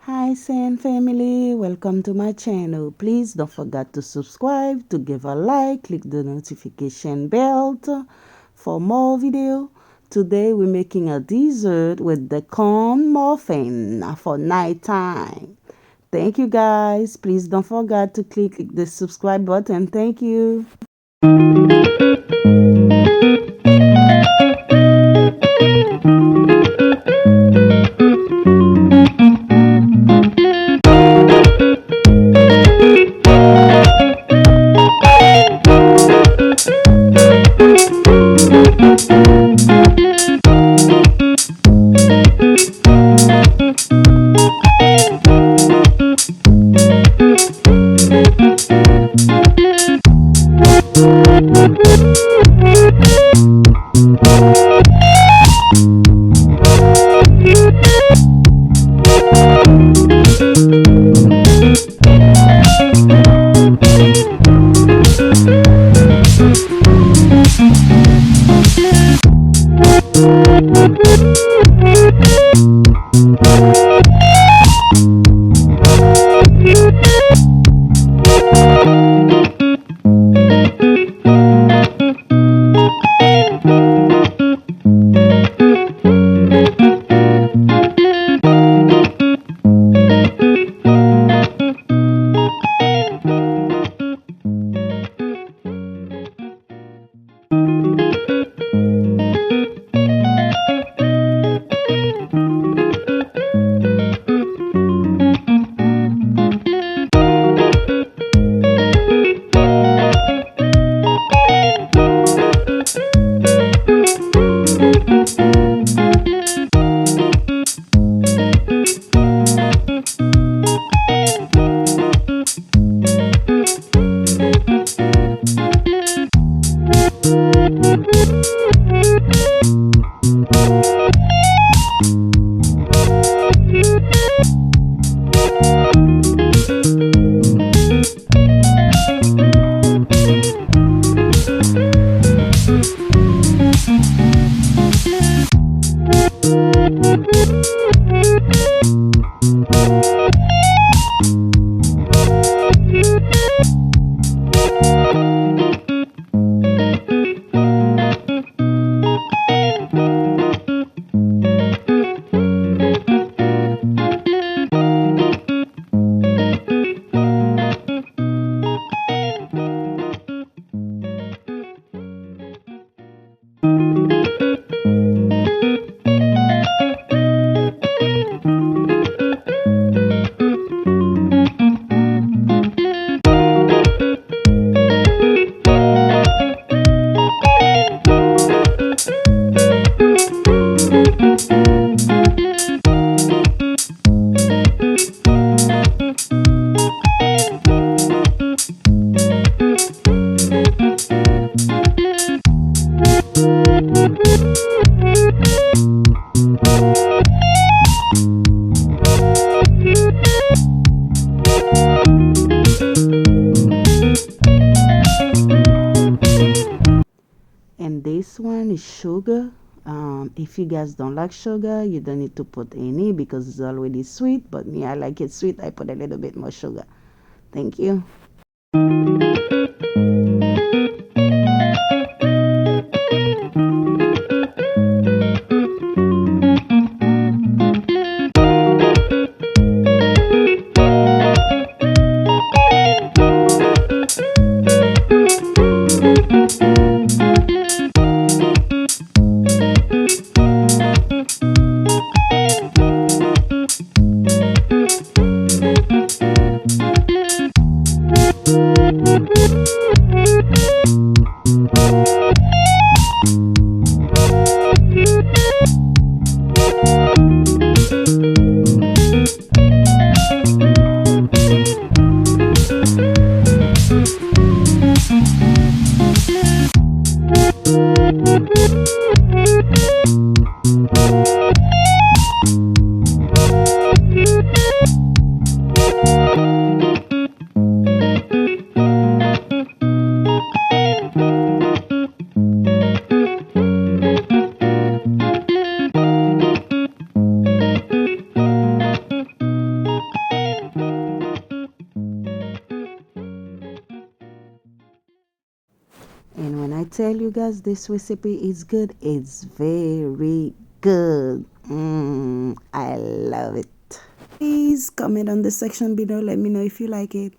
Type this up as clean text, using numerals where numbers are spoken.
Ayisyen family, welcome to my channel. Please don't forget to subscribe, to give a like, click the notification bell for more video. Today we're making a dessert with the corn muffin for night time. Thank you guys. Please don't forget to click the subscribe button. Thank you. And this one is sugar. If you guys don't like sugar, you don't need to put any because it's already sweet. But me, I like it sweet. I put a little bit more sugar. Thank you. And when I tell you guys this recipe is good, it's very good. I love it. Please comment on the section below. Let me know if you like it.